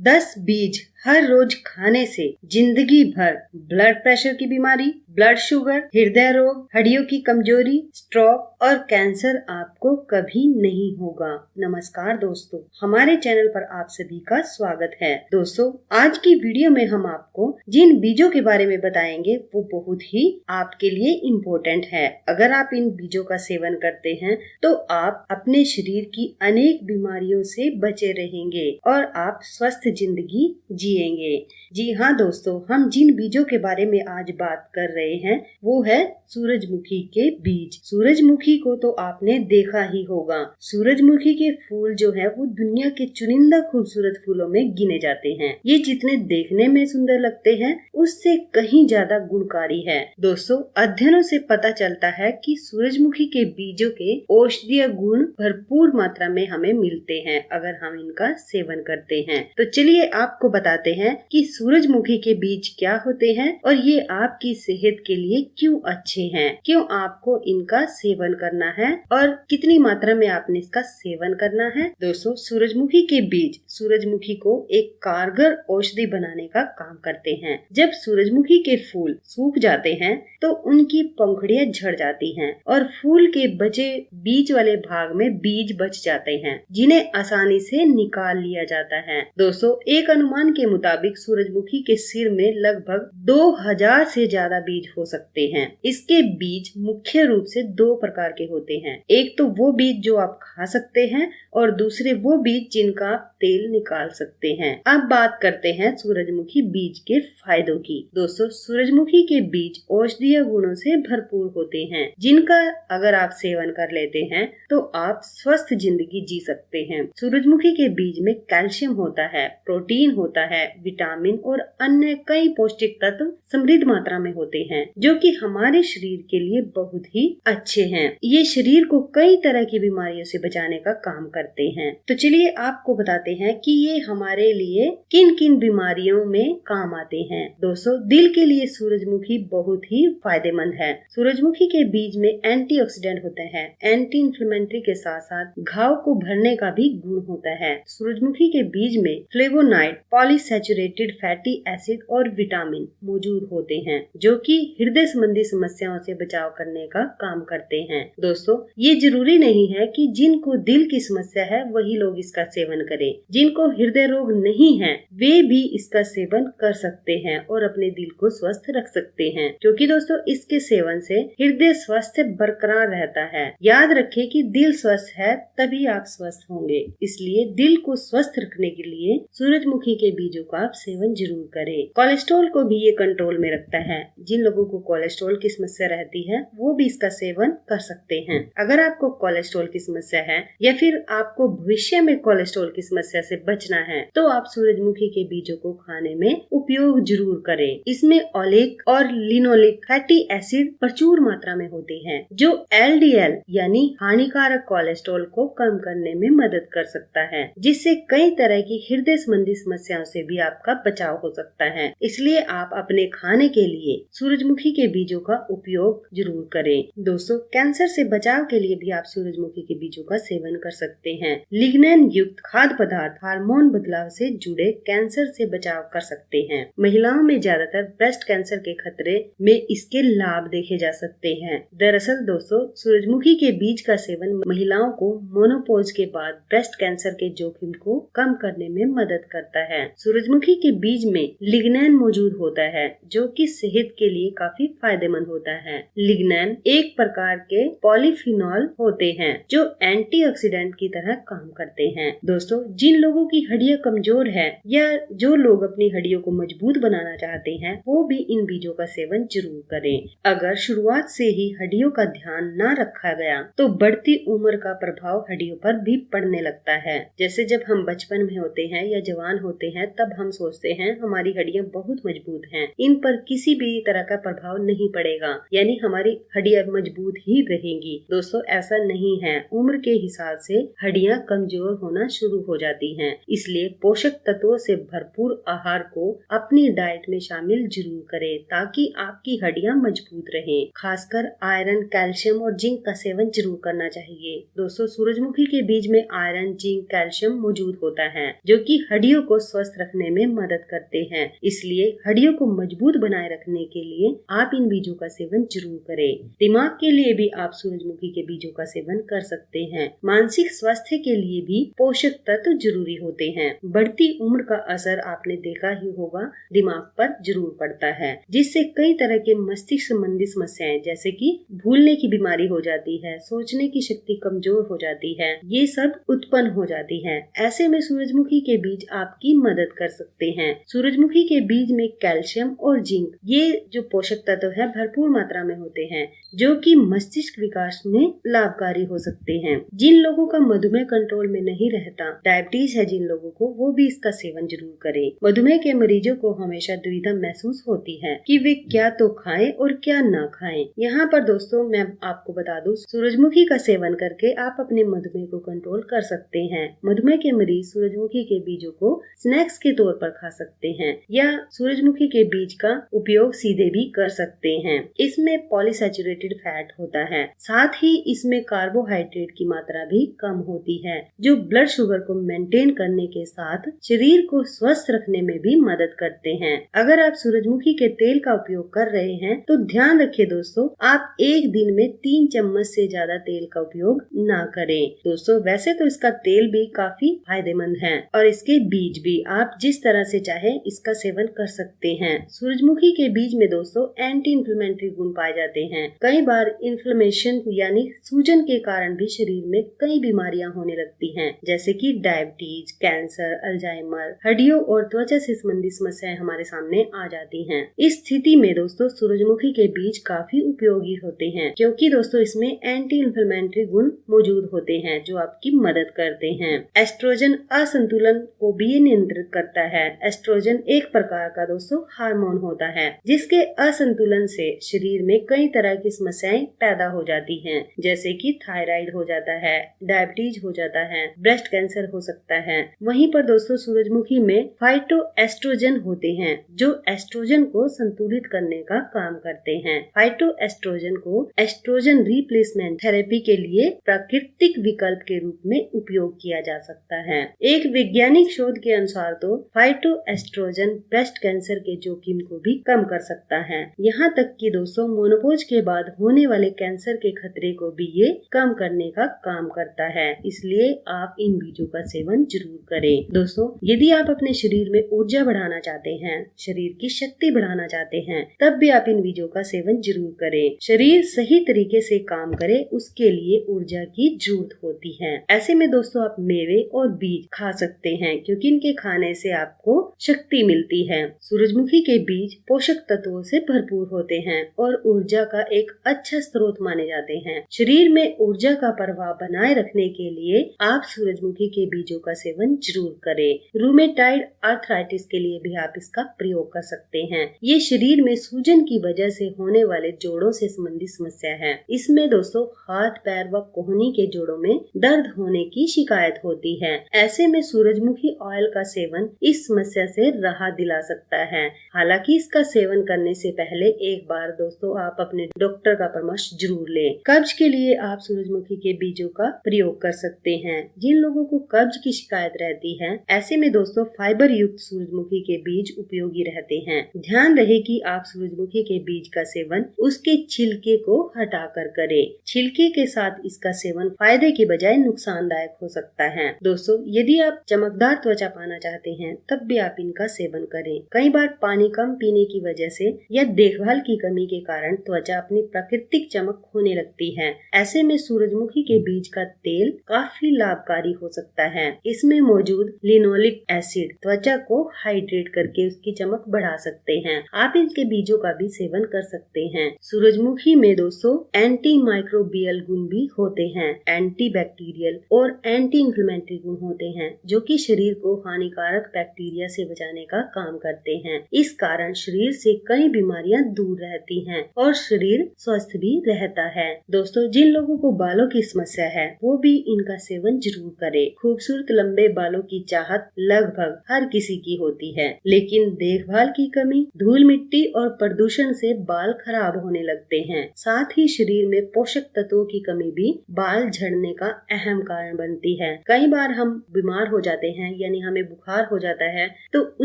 10 बीज हर रोज खाने से जिंदगी भर ब्लड प्रेशर की बीमारी, ब्लड शुगर, हृदय रोग, हड्डियों की कमजोरी, स्ट्रोक और कैंसर आपको कभी नहीं होगा। नमस्कार दोस्तों, हमारे चैनल पर आप सभी का स्वागत है। दोस्तों, आज की वीडियो में हम आपको जिन बीजों के बारे में बताएंगे वो बहुत ही आपके लिए इम्पोर्टेंट है। अगर आप इन बीजों का सेवन करते हैं तो आप अपने शरीर की अनेक बीमारियों से बचे रहेंगे और आप स्वस्थ जिंदगी जिएंगे। जी हाँ दोस्तों, हम जिन बीजों के बारे में आज बात कर रहे हैं वो है सूरजमुखी के बीज। सूरजमुखी को तो आपने देखा ही होगा। सूरजमुखी के फूल जो है वो दुनिया के चुनिंदा खूबसूरत फूलों में गिने जाते हैं। ये जितने देखने में सुंदर लगते हैं उससे कहीं ज्यादा गुणकारी है। दोस्तों, अध्ययनों से पता चलता है कि सूरजमुखी के बीजों के औषधीय गुण भरपूर मात्रा में हमें मिलते हैं अगर हम इनका सेवन करते हैं। तो चलिए आपको बताते हैं कि सूरजमुखी के बीज क्या होते हैं और ये आपकी सेहत के लिए क्यों अच्छे हैं, क्यों आपको इनका सेवन करना है और कितनी मात्रा में आपने इसका सेवन करना है। दोस्तों, सूरजमुखी के बीज सूरजमुखी को एक कारगर औषधि बनाने का काम करते हैं। जब सूरजमुखी के फूल सूख जाते हैं तो उनकी पंखुड़ियां झड़ जाती हैं और फूल के बचे बीज वाले भाग में बीज बच जाते हैं जिन्हें आसानी से निकाल लिया जाता है। दोस्तों, एक अनुमान के मुताबिक सूरजमुखी के सिर में लगभग 2000 से ज्यादा बीज हो सकते हैं। इसके बीज मुख्य रूप से दो प्रकार के होते हैं। एक तो वो बीज जो आप खा सकते हैं और दूसरे वो बीज जिनका आप तेल निकाल सकते हैं। अब बात करते हैं सूरजमुखी बीज के फायदों की। दोस्तों, सूरजमुखी के बीज औषधीय गुणों से भरपूर होते हैं जिनका अगर आप सेवन कर लेते हैं तो आप स्वस्थ जिंदगी जी सकते हैं। सूरजमुखी के बीज में कैल्शियम होता है, प्रोटीन होता है, विटामिन और अन्य कई पौष्टिक तत्व समृद्ध मात्रा में होते हैं जो कि हमारे शरीर के लिए बहुत ही अच्छे हैं। ये शरीर को कई तरह की बीमारियों से बचाने का काम करते हैं। तो चलिए आपको बताते हैं कि ये हमारे लिए किन किन बीमारियों में काम आते हैं। दोस्तों, दिल के लिए सूरजमुखी बहुत ही फायदेमंद है। सूरजमुखी के बीज में एंटीऑक्सीडेंट होते हैं। एंटी इन्फ्लेमेटरी के साथ साथ घाव को भरने का भी गुण होता है। सूरजमुखी के बीज में फ्लेवोनाइड, पॉलीसैचुरेटेड फैटी एसिड और विटामिन मौजूद होते हैं जो कि हृदय संबंधी समस्याओं से बचाव करने का काम करते हैं। दोस्तों, ये जरूरी नहीं है कि जिनको दिल की समस्या है वही लोग इसका सेवन करें। जिनको हृदय रोग नहीं है वे भी इसका सेवन कर सकते हैं और अपने दिल को स्वस्थ रख सकते हैं, क्योंकि दोस्तों इसके सेवन से हृदय स्वास्थ्य बरकरार रहता है। याद रखें कि दिल स्वस्थ है तभी आप स्वस्थ होंगे, इसलिए दिल को स्वस्थ रखने के लिए सूरजमुखी के बीजों का आप सेवन जरूर करें। कोलेस्ट्रॉल को भी ये कंट्रोल में रखता है। जिन लोगों को कोलेस्ट्रॉल की समस्या रहती है वो भी इसका सेवन कर सकते हैं। अगर आपको कोलेस्ट्रॉल की समस्या है या फिर आपको भविष्य में कोलेस्ट्रॉल की समस्या से बचना है तो आप सूरजमुखी के बीजों को खाने में उपयोग जरूर करें। इसमें ओलेक और लिनोलिक फैटी एसिड प्रचुर मात्रा में होते हैं जो LDL यानी हानिकारक कोलेस्ट्रॉल को कम करने में मदद कर सकता है, जिससे कई तरह की हृदय संबंधी समस्याओं से भी आपका बचाव हो सकता है। इसलिए आप अपने खाने के लिए सूरजमुखी के बीजों का उपयोग जरूर करें। दोस्तों, कैंसर से बचाव के लिए भी आप सूरजमुखी के बीजों का सेवन कर सकते हैं। लिग्नैन युक्त खाद्य पदार्थ हार्मोन बदलाव से जुड़े कैंसर से बचाव कर सकते हैं। महिलाओं में ज्यादातर ब्रेस्ट कैंसर के खतरे में इसके लाभ देखे जा सकते हैं। दरअसल दोस्तों, सूरजमुखी के बीज का सेवन महिलाओं को मोनोपोज के बाद ब्रेस्ट कैंसर के जोखिम को कम करने में मदद करता है। सूरजमुखी के बीज में लिग्नैन मौजूद होता है जो कि सेहत के लिए काफी फायदेमंद होता है। लिग्नैन एक प्रकार के पॉलीफिनॉल होते हैं जो एंटीऑक्सीडेंट की तरह काम करते हैं। दोस्तों, जिन लोगों की हड्डियां कमजोर है या जो लोग अपनी हड्डियों को मजबूत बनाना चाहते हैं वो भी इन बीजों का सेवन जरूर करें। अगर शुरुआत से ही हड्डियों का ध्यान न रखा गया तो बढ़ती उम्र का प्रभाव हड्डियों पर भी पड़ने लगता है। जैसे जब हम बचपन में होते हैं या जवान होते हैं तब हम सोचते हैं हमारी हड्डियां बहुत मजबूत हैं, इन पर किसी भी तरह का प्रभाव नहीं पड़ेगा, यानी हमारी हड्डियां मजबूत ही रहेंगी। दोस्तों, ऐसा नहीं है। उम्र के हिसाब से हड्डियां कमजोर होना शुरू हो जाती हैं। इसलिए पोषक तत्वों से भरपूर आहार को अपनी डाइट में शामिल जरूर करें ताकि आपकी हड्डियां मजबूत रहें। खासकर आयरन, कैल्शियम और जिंक का सेवन जरूर करना चाहिए। दोस्तों, सूरजमुखी के बीज में आयरन, जिंक, कैल्शियम मौजूद होता है जो कि हड्डियों को स्वस्थ रखने में मदद करते हैं। इसलिए हड्डियों को मजबूत बनाए रखने के लिए आप इन बीजों का सेवन जरूर करें। दिमाग के लिए भी आप सूरजमुखी के बीजों का सेवन कर सकते हैं। मानसिक स्वास्थ्य के लिए भी पोषक तत्व जरूरी होते हैं। बढ़ती उम्र का असर आपने देखा ही होगा, दिमाग पर जरूर पड़ता है, जिससे कई तरह के मस्तिष्क संबंधी समस्याएं जैसे कि भूलने की बीमारी हो जाती है, सोचने की शक्ति कमजोर हो जाती है, ये सब उत्पन्न हो जाती है। ऐसे में सूरजमुखी के बीज आपकी मदद कर सकते हैं। सूरजमुखी के बीज में कैल्शियम और जिंक, ये जो पोषक तत्व है भरपूर मात्रा में होते हैं, जो कि मस्तिष्क विकास में लाभकारी हो सकते हैं। जिन लोगों का मधुमेह कंट्रोल में नहीं रहता, डायबिटीज है जिन लोगों को, वो भी इसका सेवन जरूर करें। मधुमेह के मरीजों को हमेशा दुविधा महसूस होती है कि वे क्या तो खाएं और क्या ना खाएं। यहाँ पर दोस्तों मैं आपको बता दूं, सूरजमुखी का सेवन करके आप अपने मधुमेह को कंट्रोल कर सकते हैं। मधुमेह के मरीज सूरजमुखी के बीजों को स्नैक्स के तौर पर खा सकते हैं या सूरजमुखी के बीज का उपयोग सीधे भी कर सकते हैं। इसमें पॉलीसैचुरेटेड फैट होता है, साथ ही इसमें कार्बोहाइड्रेट की मात्रा भी कम होती है, जो ब्लड शुगर को मेंटेन करने के साथ शरीर को स्वस्थ रखने में भी मदद करते हैं। अगर आप सूरजमुखी के तेल का उपयोग कर रहे हैं तो ध्यान रखिए दोस्तों, आप एक दिन में 3 चम्मच से ज्यादा तेल का उपयोग ना करें। दोस्तों वैसे तो इसका तेल भी काफी फायदेमंद है और इसके बीज भी आप जिस तरह से चाहे इसका सेवन कर सकते हैं। सूरजमुखी के बीज में दोस्तों एंटी इन्फ्लेमेटरी गुण पाए जाते हैं। कई बार इन्फ्लेमेशन यानी सूजन के कारण भी शरीर में कई बीमारियां होने लगती हैं, जैसे कि डायबिटीज, कैंसर, अल्जाइमर, हड्डियों और त्वचा से संबंधित समस्याएं हमारे सामने आ जाती हैं। इस स्थिति में दोस्तों सूरजमुखी के बीज काफी उपयोगी होते हैं, क्योंकि दोस्तों इसमें एंटी इन्फ्लेमेटरी गुण मौजूद होते हैं जो आपकी मदद करते हैं। एस्ट्रोजन असंतुलन को भी नियंत्रित करता है। एस्ट्रोजन एक प्रकार का दोस्तों हार्मोन होता है, जिसके असंतुलन से शरीर में कई तरह की समस्याएं पैदा हो जाती हैं, जैसे कि थायराइड हो जाता है, डायबिटीज हो जाता है, ब्रेस्ट कैंसर हो सकता है। वहीं पर दोस्तों सूरजमुखी में फाइटोएस्ट्रोजन होते हैं, जो एस्ट्रोजन को संतुलित करने का काम करते हैं। फाइटोएस्ट्रोजन को एस्ट्रोजन रिप्लेसमेंट थेरेपी के लिए प्राकृतिक विकल्प के रूप में उपयोग किया जा सकता है। एक वैज्ञानिक शोध के अनुसार तो फाइटोएस्ट्रोजन ब्रेस्ट कैंसर के जोखिम को भी कम कर सकता है। यहाँ तक कि दोस्तों मेनोपॉज के बाद होने वाले कैंसर के खतरे को भी ये कम करने का काम करता है। इसलिए आप इन बीजों का सेवन जरूर करें। दोस्तों यदि आप अपने शरीर में ऊर्जा बढ़ाना चाहते हैं, शरीर की शक्ति बढ़ाना चाहते हैं, तब भी आप इन बीजों का सेवन जरूर करें। शरीर सही तरीके से काम करे उसके लिए ऊर्जा की जरूरत होती है। ऐसे में दोस्तों आप मेवे और बीज खा सकते हैं, क्योंकि इनके खाने से आपको शक्ति मिलती है। सूरजमुखी के बीज पोषक तत्वों से भरपूर होते हैं और ऊर्जा का एक अच्छा स्रोत माने जाते हैं। शरीर में ऊर्जा का प्रवाह बनाए रखने के लिए आप सूरजमुखी के बीजों का सेवन जरूर करें। रूमेटाइड आर्थराइटिस के लिए भी आप इसका प्रयोग कर सकते हैं। ये शरीर में सूजन की वजह से होने वाले जोड़ों से संबंधित समस्या है। इसमें दोस्तों हाथ, पैर व कोहनी के जोड़ों में दर्द होने की शिकायत होती है। ऐसे में सूरजमुखी ऑयल का सेवन इस समस्या से राहत दिला सकता है। हालांकि इसका सेवन करने से पहले एक बार दोस्तों आप अपने डॉक्टर का परामर्श जरूर लें। कब्ज के लिए आप सूरजमुखी के बीजों का प्रयोग कर सकते हैं। जिन लोगों को कब्ज की शिकायत रहती है, ऐसे में दोस्तों फाइबर युक्त सूरजमुखी के बीज उपयोगी रहते हैं। ध्यान रहे कि आप सूरजमुखी के बीज का सेवन उसके छिलके को हटाकर करें। छिलके के साथ इसका सेवन फायदे के बजाय नुकसानदायक हो सकता है। दोस्तों यदि आप चमकदार त्वचा पाना चाहते हैं, तब भी आप इनका सेवन करें। कई बार पानी कम पीने की वजह से या देखभाल की कमी के कारण त्वचा अपनी प्राकृतिक चमक खोने लगती है। ऐसे में सूरजमुखी के बीज का तेल काफी लाभकारी हो सकता है। इसमें मौजूद लिनोलिक एसिड त्वचा को हाइड्रेट करके उसकी चमक बढ़ा सकते हैं। आप इनके बीजों का भी सेवन कर सकते हैं। सूरजमुखी में दोस्तों एंटी माइक्रोबियल गुण भी होते हैं, एंटी बैक्टीरियल और एंटी इन्फ्लेमेटरी गुण होते हैं, जो कि शरीर को हानिकारक बैक्टीरिया से बचाने का काम करते हैं। इस कारण शरीर से कई बीमारियां दूर रहती हैं और शरीर स्वस्थ भी रहता है। दोस्तों जिन लोगों को बालों की समस्या है, वो भी इनका सेवन जरूर करें। खूबसूरत लंबे बालों की चाहत लगभग हर किसी की होती है, लेकिन देखभाल की कमी, धूल मिट्टी और प्रदूषण से बाल खराब होने लगते हैं। साथ ही शरीर में पोषक तत्वों की कमी भी बाल झड़ने का अहम कारण बनती है। कई बार हम बीमार हो जाते हैं, यानी हमें बुखार हो जाता है, तो तो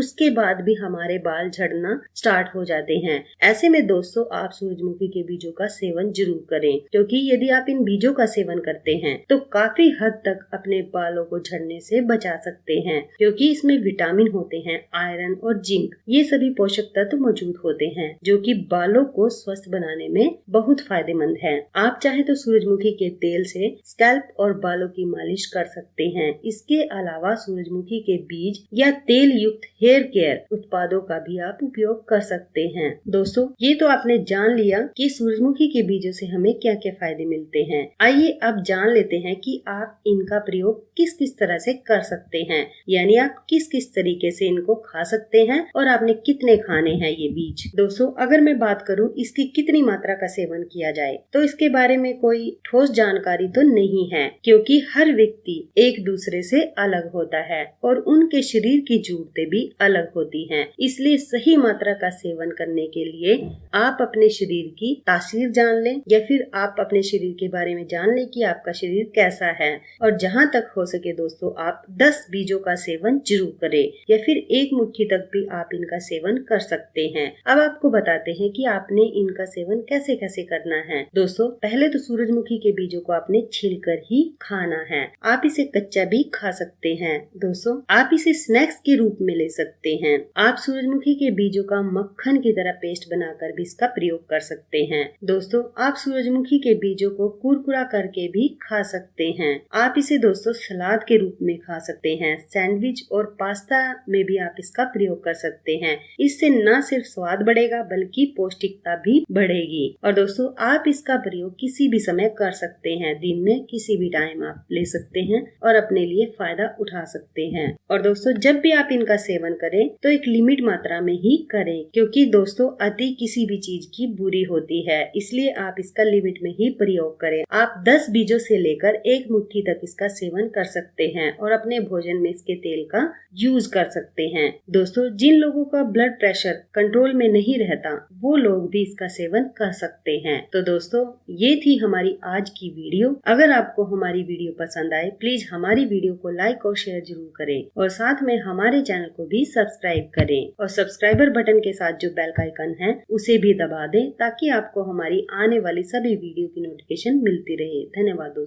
उसके बाद भी हमारे बाल झड़ना स्टार्ट हो जाते हैं। ऐसे में दोस्तों आप सूरजमुखी के बीजों का सेवन जरूर करें, क्योंकि यदि आप इन बीजों का सेवन करते हैं तो काफी हद तक अपने बालों को झड़ने से बचा सकते हैं, क्योंकि इसमें विटामिन होते हैं, आयरन और जिंक, ये सभी पोषक तत्व मौजूद होते हैं जो कि बालों को स्वस्थ बनाने में बहुत फायदेमंद है। आप चाहे तो सूरजमुखी के तेल से स्कैल्प और बालों की मालिश कर सकते हैं। इसके अलावा सूरजमुखी के बीज या तेल युक्त हेयर केयर उत्पादों का भी आप उपयोग कर सकते हैं। दोस्तों ये तो आपने जान लिया कि सूरजमुखी के बीजों से हमें क्या क्या फायदे मिलते हैं। आइए अब जान लेते हैं कि आप इनका प्रयोग किस किस तरह से कर सकते हैं, यानी आप किस किस तरीके से इनको खा सकते हैं और आपने कितने खाने हैं ये बीज। दोस्तों अगर मैं बात करूं इसकी कितनी मात्रा का सेवन किया जाए तो इसके बारे में कोई ठोस जानकारी तो नहीं है, क्योंकि हर व्यक्ति एक दूसरे से अलग होता है और उनके शरीर की जरूरतें भी अलग होती हैं। इसलिए सही मात्रा का सेवन करने के लिए आप अपने शरीर की तासीर जान लें या फिर आप अपने शरीर के बारे में जान लें कि आपका शरीर कैसा है। और जहाँ तक हो सके दोस्तों आप 10 बीजों का सेवन जरूर करें या फिर 1 मुट्ठी तक भी आप इनका सेवन कर सकते हैं। अब आपको बताते हैं कि आपने इनका सेवन कैसे कैसे करना है। दोस्तों पहले तो सूरजमुखी के बीजों को आपने छीलकर ही खाना है। आप इसे कच्चा भी खा सकते हैं। दोस्तों आप इसे स्नैक्स के रूप में ले सकते हैं। आप सूरजमुखी के बीजों का मक्खन की तरह पेस्ट बनाकर भी इसका प्रयोग कर सकते हैं। दोस्तों आप सूरजमुखी के बीजों को कुरकुरा करके भी खा सकते हैं। आप इसे दोस्तों सलाद के रूप में खा सकते हैं। सैंडविच और पास्ता में भी आप इसका प्रयोग कर सकते हैं। इससे न सिर्फ स्वाद बढ़ेगा बल्कि पौष्टिकता भी बढ़ेगी। और दोस्तों आप इसका प्रयोग किसी भी समय कर सकते हैं, दिन में किसी भी टाइम आप ले सकते हैं और अपने लिए फायदा उठा सकते हैं। और दोस्तों जब भी आप इनका सेवन करें तो एक लिमिट मात्रा में ही करें, क्योंकि दोस्तों अति किसी भी चीज की बुरी होती है, इसलिए आप इसका लिमिट में ही प्रयोग करें। आप 10 बीजों से लेकर 1 मुट्ठी तक इसका सेवन कर सकते हैं और अपने भोजन में इसके तेल का यूज कर सकते हैं। दोस्तों जिन लोगों का ब्लड प्रेशर कंट्रोल में नहीं रहता वो लोग भी इसका सेवन कर सकते हैं। तो दोस्तों ये थी हमारी आज की वीडियो। अगर आपको हमारी वीडियो पसंद आए प्लीज हमारी वीडियो को लाइक और शेयर जरूर करें और साथ में हमारे चैनल को भी सब्सक्राइब करें और सब्सक्राइबर बटन के साथ जो बेल का आइकन है उसे भी दबा दें ताकि आपको हमारी आने वाली सभी वीडियो की नोटिफिकेशन मिलती रहे। धन्यवाद दोस्तों।